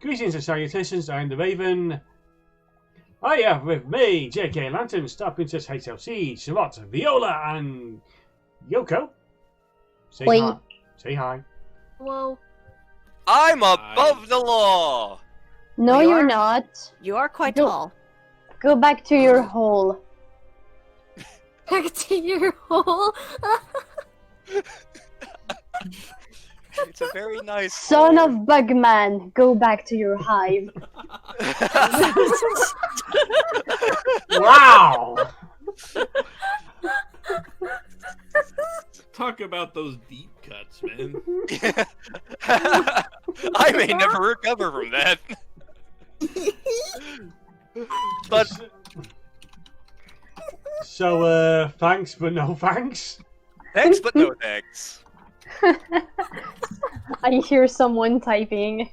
Greetings and salutations, I am the Raven. I have with me JKLantern, StarprincessHLC, Charlotte, Viola, and Yoko. Say Wait. hi. Say hi. Whoa. I'm above the law! No, You you're are? not. You are quite Go- tall. Go back to your hole. Back to your hole. It's a very nice Son hole. of Bugman, go back to your hive. Wow! Talk about those deep cuts, man. I may never recover from that. But So, thanks, but no thanks. thanks, but no thanks. I hear someone typing.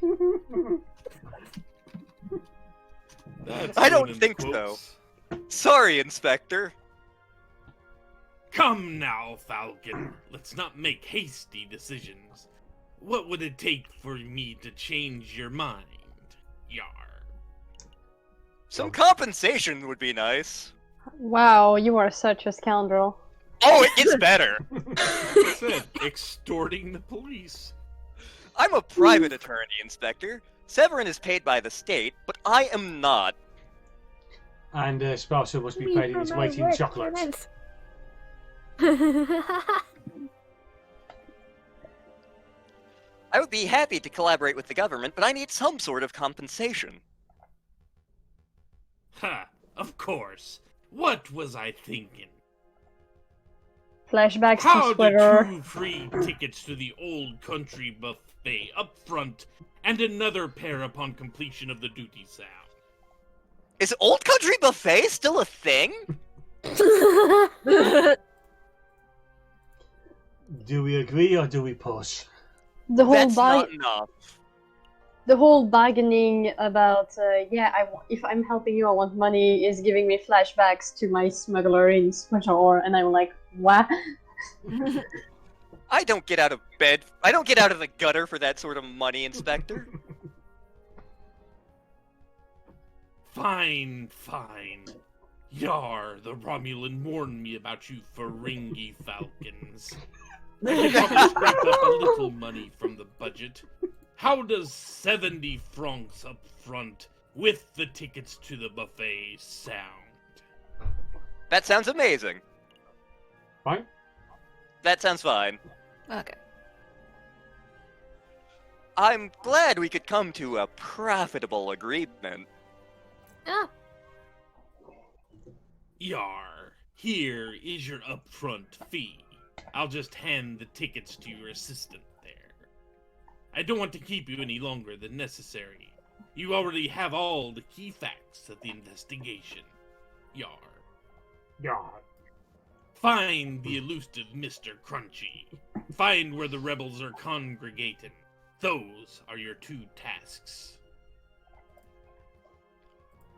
That's I don't ruining the think so. quotes. Sorry, Inspector. Come now, Falcon. Let's not make hasty decisions. What would it take for me to change your mind? Yar. Some compensation would be nice. Wow, you are such a scoundrel. Oh, it gets better. I said, extorting the police. I'm a private attorney, Inspector. Severin is paid by the state, but I am not. And Sparrowson must be paid in his weight in chocolates. I would be happy to collaborate with the government, but I need some sort of compensation. Ha! Of course. What was I thinking? Flashbacks How to do Twitter. 2 free tickets to the Old Country Buffet up front, and another pair upon completion of the duty sound? Is Old Country Buffet still a thing? Do we agree or do we push? The whole That's not enough. the whole bargaining about if I'm helping you, I want money is giving me flashbacks to my smuggler in Sparrowson, and I'm like, what? I don't get out of bed. I don't get out of the gutter for that sort of money, Inspector. Fine, fine. Yar, the Romulan warned me about you Ferengi Falcons. I could probably scrape up a little money from the budget. How does 70 francs up front with the tickets to the buffet sound? That sounds amazing. Fine? That sounds fine. Okay. I'm glad we could come to a profitable agreement. Ah, Yar, here is your upfront fee. I'll just hand the tickets to your assistant there. I don't want to keep you any longer than necessary. You already have all the key facts of the investigation. Yar. Yeah. Find the elusive Mr. Crunchy. Find where the rebels are congregating. Those are your 2 tasks.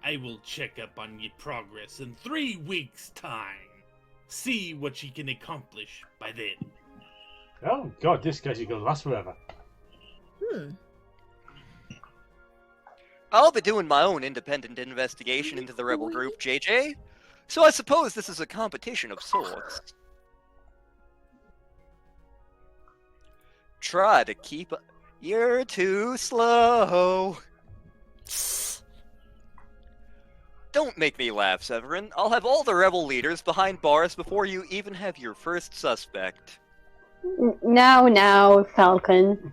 I will check up on your progress in 3 weeks' time. See what you can accomplish by then. Oh god, this guy's gonna last forever. I'll be doing my own independent investigation into the rebel group, JJ. So I suppose this is a competition of sorts. Try to keep up. You're too slow. Don't make me laugh, Severin. I'll have all the rebel leaders behind bars before you even have your first suspect. Now, Falcon.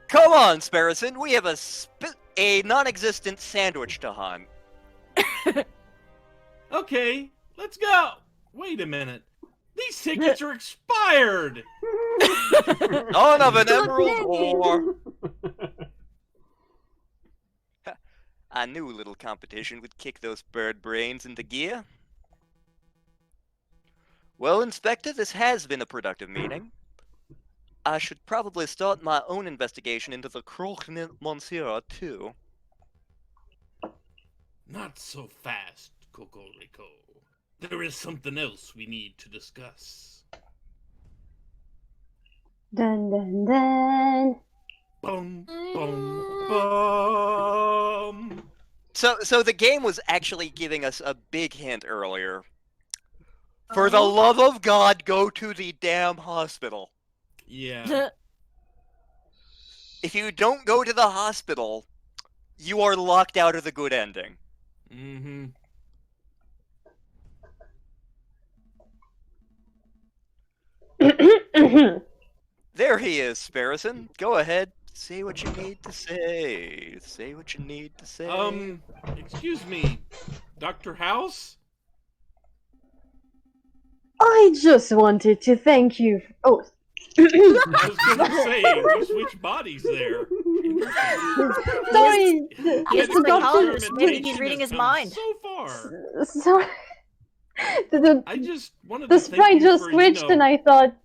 Come on, Sparrowson. We have a non-existent sandwich to hunt. Okay, let's go. Wait a minute. These tickets are expired. Son of an emerald whore. I knew a little competition would kick those bird brains into gear. Well, Inspector, this has been a productive meeting. I should probably start my own investigation into the Croque Monsieur, too. Not so fast, Cocorico. There is something else we need to discuss. Dun dun dun. Boom, boom, boom. So the game was actually giving us a big hint earlier. For the Oh. love of God, go to the damn hospital. Yeah. If you don't go to the hospital, you are locked out of the good ending. Mm-hmm. There he is, Sparrowson. Go ahead. Say what you need to say. Say what you need to say. Excuse me, Dr. House? I just wanted to thank you. Oh, I was gonna say, we switched bodies there. sorry. He is The a psychologist. doctor. Maybe he's reading his mind. So far. Sorry. I just wanted The to thank sprite you just for, switched, and I thought,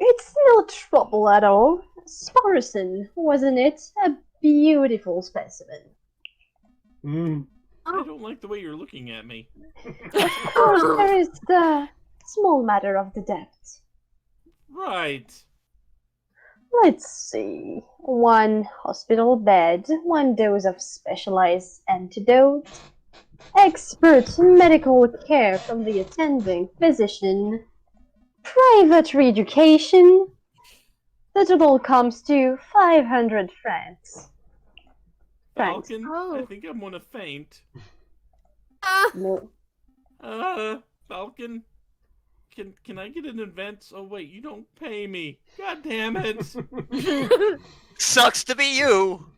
it's no trouble at all. Sparrowson, wasn't it? A beautiful specimen. I don't like the way you're looking at me. Of course, there is the small matter of the debt. Right. Let's see. 1 hospital bed, 1 dose of specialized antidote, expert medical care from the attending physician, private re-education. The total comes to 500 francs. Falcon, I Oh. think I'm gonna faint. No. Falcon, can I get an advance? Oh wait, you don't pay me. God damn it. Sucks to be you.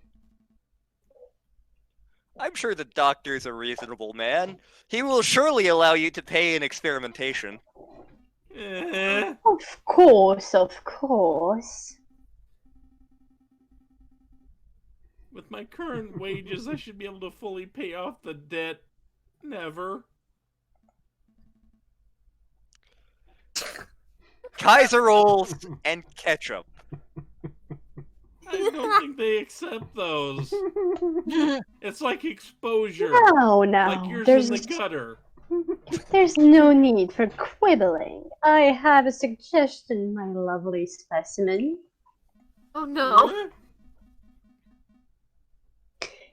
I'm sure the doctor's a reasonable man. He will surely allow you to pay an experimentation. Of course, of course. With my current wages, I should be able to fully pay off the debt. Never. Kaiser rolls and ketchup. I don't think they accept those. It's like exposure. No, Like no. yours There's in the gutter. There's no need for quibbling. I have a suggestion, my lovely specimen. Oh no. Huh?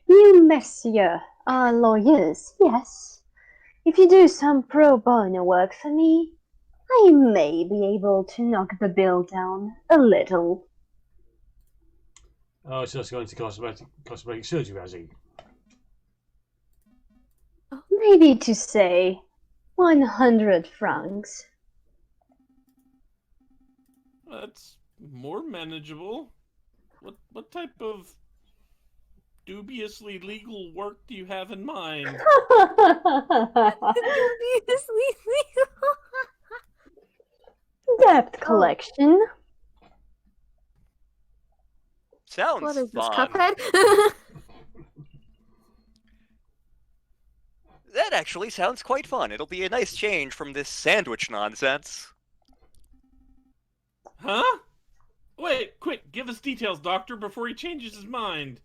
You messieurs are lawyers, yes. If you do some pro bono work for me, I may be able to knock the bill down a little. Oh, so it's going to cosmetic surgery, has he? Maybe to say 100 francs. That's more manageable. What type of dubiously legal work do you have in mind? Debt collection. Sounds What is this, fun. Cuphead? That actually sounds quite fun. It'll be a nice change from this sandwich nonsense. Huh? Wait, quick, give us details, Doctor, before he changes his mind.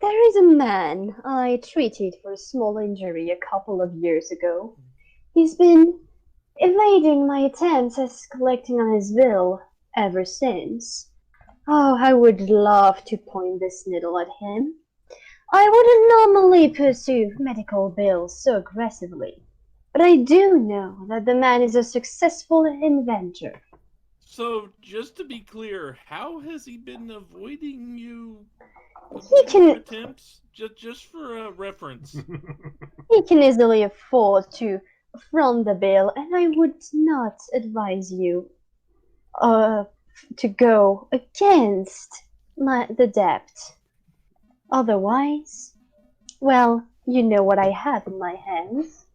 There is a man I treated for a small injury a couple of years ago. He's been evading my attempts at collecting on his bill ever since. Oh, I would love to point this needle at him. I wouldn't normally pursue medical bills so aggressively, but I do know that the man is a successful inventor. So, just to be clear, how has he been avoiding you? He can- attempts? Just for reference. He can easily afford to front the bill, and I would not advise you to go against the debt. Otherwise, well, you know what I have in my hands.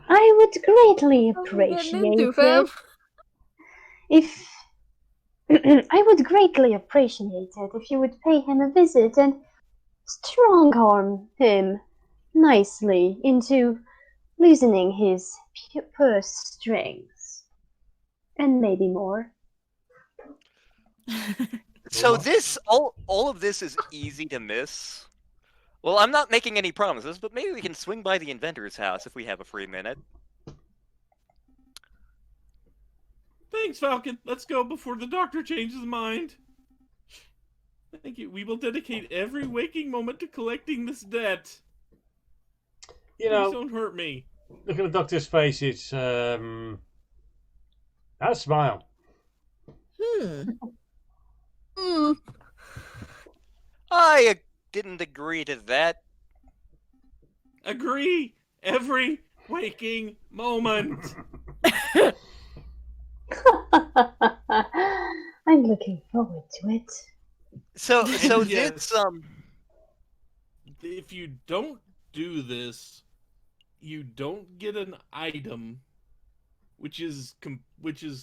I would greatly appreciate it if I would greatly appreciate it if you would pay him a visit and strong-arm him nicely into loosening his purse strings, and maybe more. So What? this all of this is easy to miss. Well, I'm not making any promises, but maybe we can swing by the inventor's house if we have a free minute. Thanks, Falcon. Let's go before the doctor changes his mind. Thank you. We will dedicate every waking moment to collecting this debt. You Please know, don't hurt me. look at the doctor's face. It's that smile. I didn't agree to that. Agree. Every waking moment. I'm looking forward to it. So Yes. this If you don't do this, you don't get an item, which is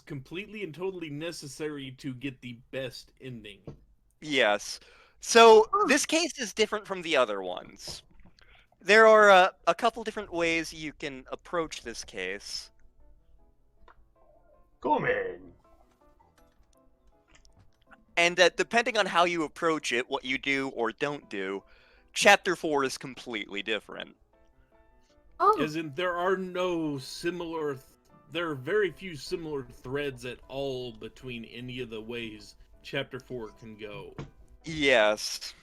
completely and totally necessary to get the best ending. yes. So this case is different from the other ones. There are a couple different ways you can approach this case. Come in. And depending on how you approach it, what you do or don't do, Chapter 4 is completely different. As in, there are very few similar threads at all between any of the ways Chapter 4 can go. Yes.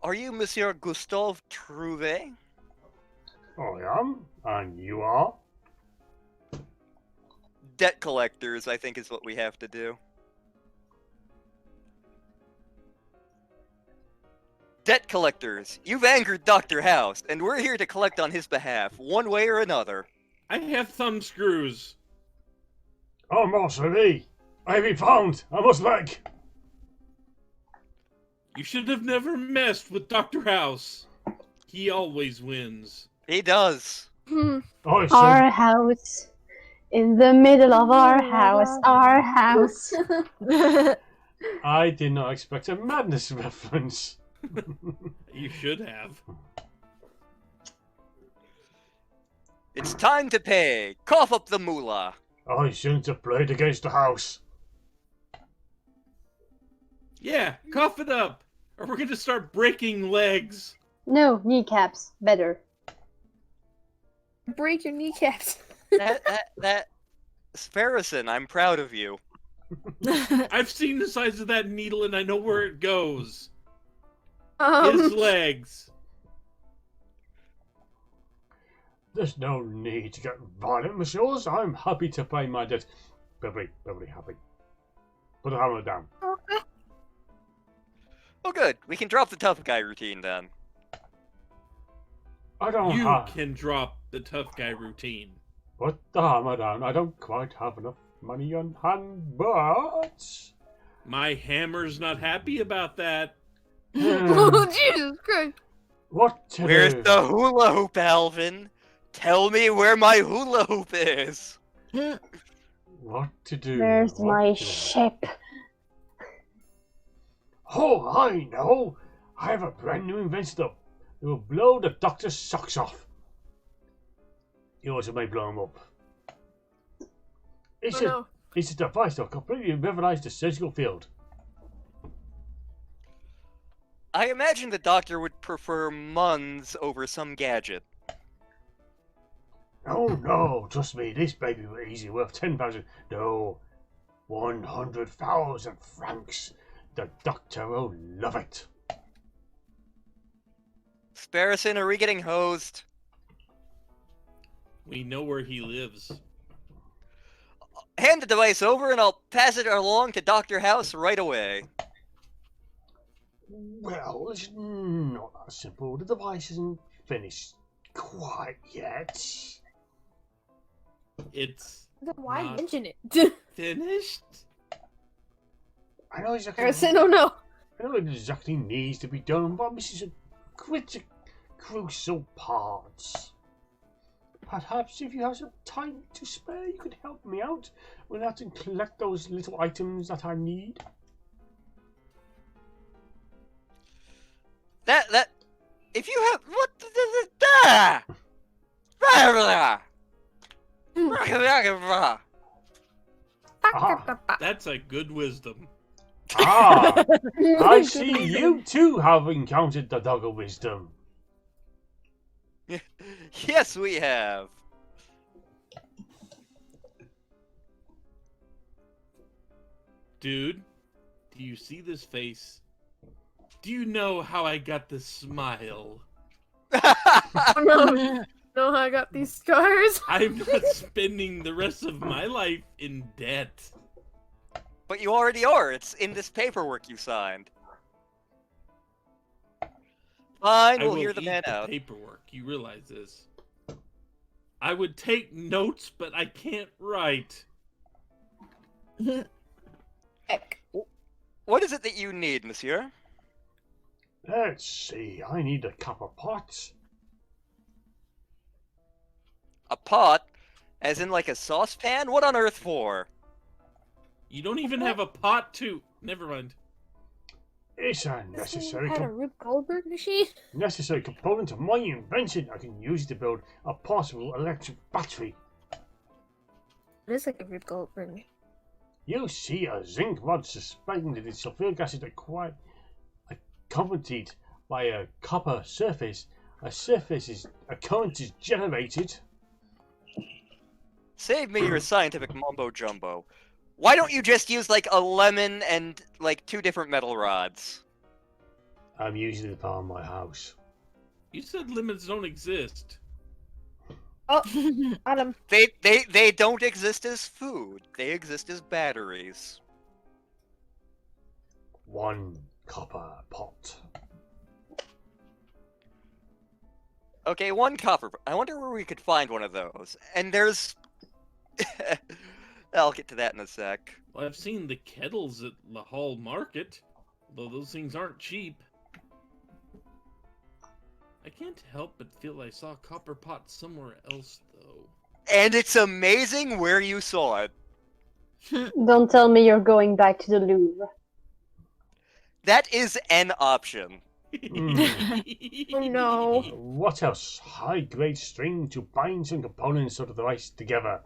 Are you Monsieur Gustave Trouvé? I am, and you are. Debt collectors, I think, is what we have to do. Debt collectors, you've angered Dr. House, and we're here to collect on his behalf, one way or another. I have thumb screws. Oh, Master Lee, I have been found. I must beg. You should have never messed with Dr. House. He always wins. He does. I Our house. In the middle of our house. Our house. I did not expect a madness reference. You should have. It's time to pay. Cough up the moolah. I shouldn't have played against the house. Yeah, cough it up, or we're gonna start breaking legs. No, kneecaps. Better. Break your kneecaps. That Sparrowson, I'm proud of you. I've seen the size of that needle and I know where it goes. His legs. There's no need to get violent, messieurs. I'm happy to pay my debt. Perfectly happy. Put the hammer down. Oh good, we can drop the tough guy routine then. I don't You have... can drop the tough guy routine. Put the hammer down. I don't quite have enough money on hand, but... My hammer's not happy about that. Oh, Jesus Christ. What to Where's do? the hula hoop, Alvin? Tell me where my hula hoop is. What to do? Where's What my to do? ship? Oh, I know! I have a brand new invention that will blow the doctor's socks off. You also may blow him up. It's a device that will completely revolutionize the surgical field. I imagine the doctor would prefer Muns over some gadget. Oh no, trust me, this baby will easily worth 10,000. No, 100,000 francs. The doctor will love it. Sparrowson, are we getting hosed? We know where he lives. Hand the device over and I'll pass it along to Dr. House right away. Well, it's not that simple. The device isn't finished quite yet. It's Then why Not- mention it? finished? I know exactly. Harrison, oh no. I know what exactly needs to be done, but this is a crucial parts. Perhaps if you have some time to spare, you could help me out when I have to collect those little items that I need. If you have That's a good wisdom. Ah, I see you too have encountered the dog of wisdom. Yes, we have. Dude, do you see this face? Do you know how I got this smile? Oh, no. Know how I got these scars? I'm not spending the rest of my life in debt. But you already are. It's in this paperwork you signed. Fine, I we'll will hear the eat man the out. paperwork. You realize this? I would take notes, but I can't write. Heck. What is it that you need, monsieur? Let's see, I need a copper pot. A pot? As in like a saucepan? What on earth for? You don't even have a pot to... Never mind. It's a This necessary, man had a Rube Goldberg machine? necessary component of my invention. I can use it to build a portable electric battery. It is like a Rube Goldberg. You see a zinc rod suspended in sulfuric acid accompanied by a copper surface. A current is generated. Save me your scientific mumbo jumbo. Why don't you just use like a lemon and like 2 different metal rods? I'm using it upon my house. You said lemons don't exist. Oh, Adam. They don't exist as food. They exist as batteries. 1 copper pot. Okay, 1 copper. I wonder where we could find one of those. And there's... I'll get to that in a sec. Well, I've seen the kettles at the Hall Market, though those things aren't cheap. I can't help but feel I saw a copper pot somewhere else, though. And it's amazing where you saw it. Don't tell me you're going back to the Louvre. That is an option. Oh no. What else? High-grade string to bind some components of the device together.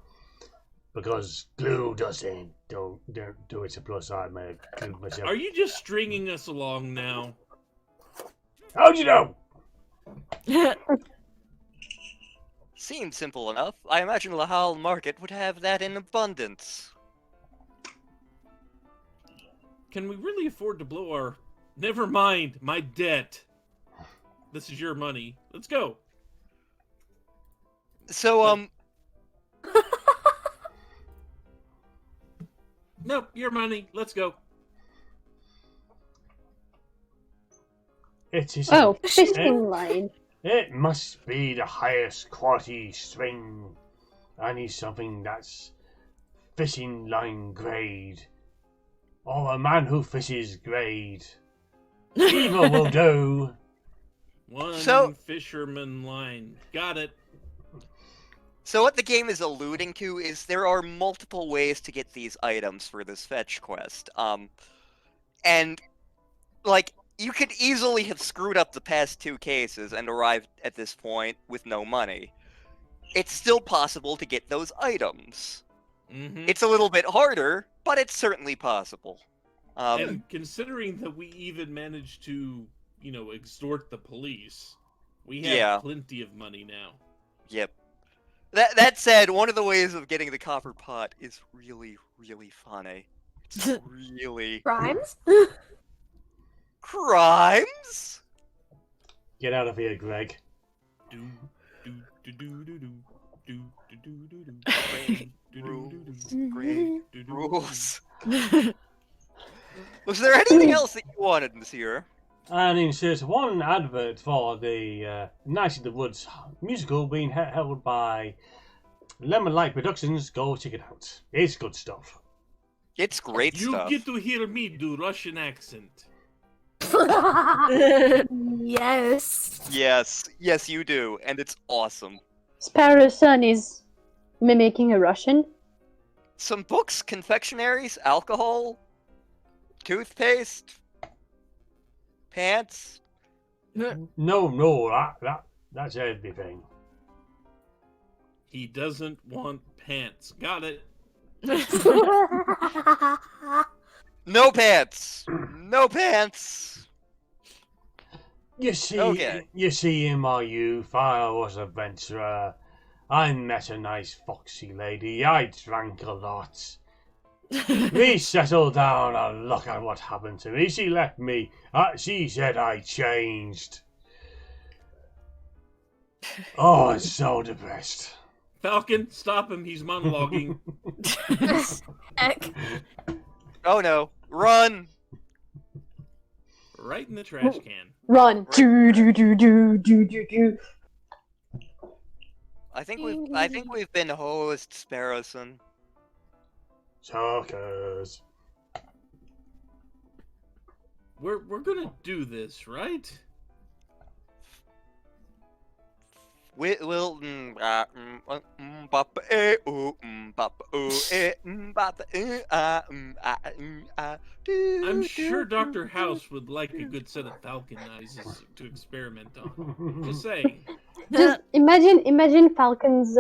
Because glue doesn't do it. A plus I may have glued myself. Are you just stringing us along now? How'd you know? Seems simple enough. I imagine the Hall Market would have that in abundance. Can we really afford to blow our... Never mind, my debt. This is your money. Let's go. So, Nope, your money. Let's go. It is. Oh, fishing line. It must be the highest quality string. I need something that's fishing line grade. Or a man who fishes grade. Either will do. One fisherman line. Got it. So what the game is alluding to is there are multiple ways to get these items for this fetch quest. And, like, you could easily have screwed up the past 2 cases and arrived at this point with no money. It's still possible to get those items. Mm-hmm. It's a little bit harder, but it's certainly possible. And considering that we even managed to, extort the police, we have plenty of money now. Yep. That said, one of the ways of getting the copper pot is really, really funny. It's really... Crimes? Crimes? Get out of here, Greg. Do do do do do do do do do do do. Rules. Great rules. Was there anything else that you wanted, monsieur? And inserts 1 advert for the Night in the Woods musical being held by Lemon Light Productions. Go check it out. It's good stuff. It's great You stuff. get to hear me do Russian accent. Yes. Yes, you do, and it's awesome. Sparrowson is mimicking a Russian. Some books, confectionaries, alcohol, toothpaste, pants. No, that's everything. He doesn't want pants. Got it. No pants. No pants. You see, Okay. in my youth, I was an adventurer. I met a nice foxy lady. I drank a lot. We settled down and look at what happened to me. She left me. She said I changed. Oh, I'm so depressed. Falcon, stop him. He's monologuing. Heck. Oh no. Run. Right in the trash can. Run! Do do do do do do do. I think we've been host, Sparrowson. Suckers. We're gonna do this, right? We'll I'm sure Dr. House would like a good set of falcon eyes to experiment on. Just saying. Just imagine Falcon's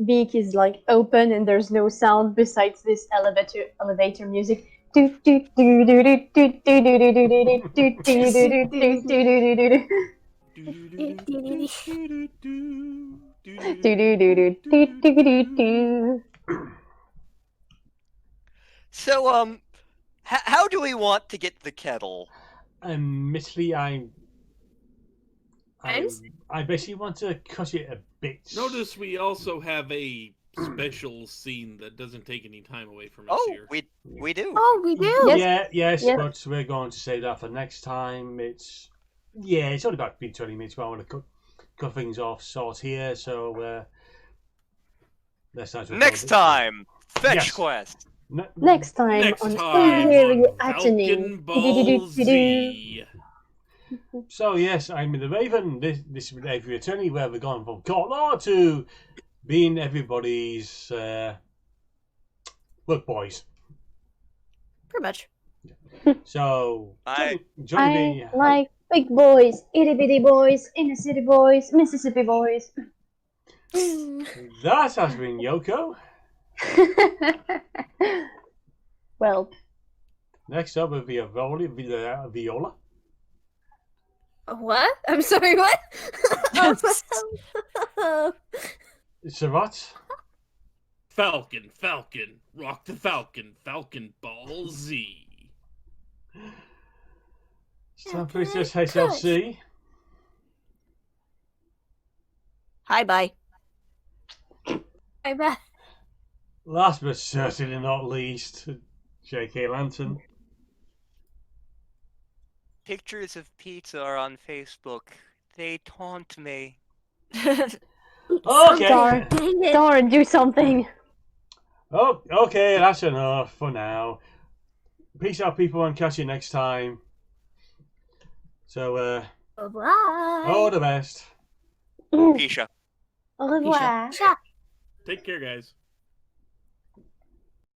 beak is like open and there's no sound besides this elevator music. Do do do do do do do do do do do do do do do do do. So, how do we want to get the kettle? Admittedly, I basically want to cut it a bit. Notice we also have a special scene that doesn't take any time away from us Oh, here. we do. Oh, we do. Yes. Yes, Yes. but we're going to save that for next time. It's only about 20 minutes. But I want to cut things off short here. So let's not. Next time, fetch Yes. quest. Next time Next on time Aviary on Falcon Ball Z. So yes, I'm in the Raven. This is Aviary Attorney, where we're going from court law to being everybody's work boys. Pretty much. So I join me. I like big boys, itty bitty boys, inner city boys, Mississippi boys. That has been Yoko. Well, Next up will be a Viola. What? I'm sorry, what? Sarat. Falcon, rock the Falcon, Falcon Ball Z. StarprincessHLC. Hi, bye. I bet. Last but certainly not least, JKLantern. pictures of pizza are on Facebook. They taunt me. Okay. Darn, Dang it. darn, do something. Oh, okay, that's enough for now. Peace out, people, and catch you next time. So, Bye-bye. all the best. Pisha. Au revoir. Pisha. Take care, guys.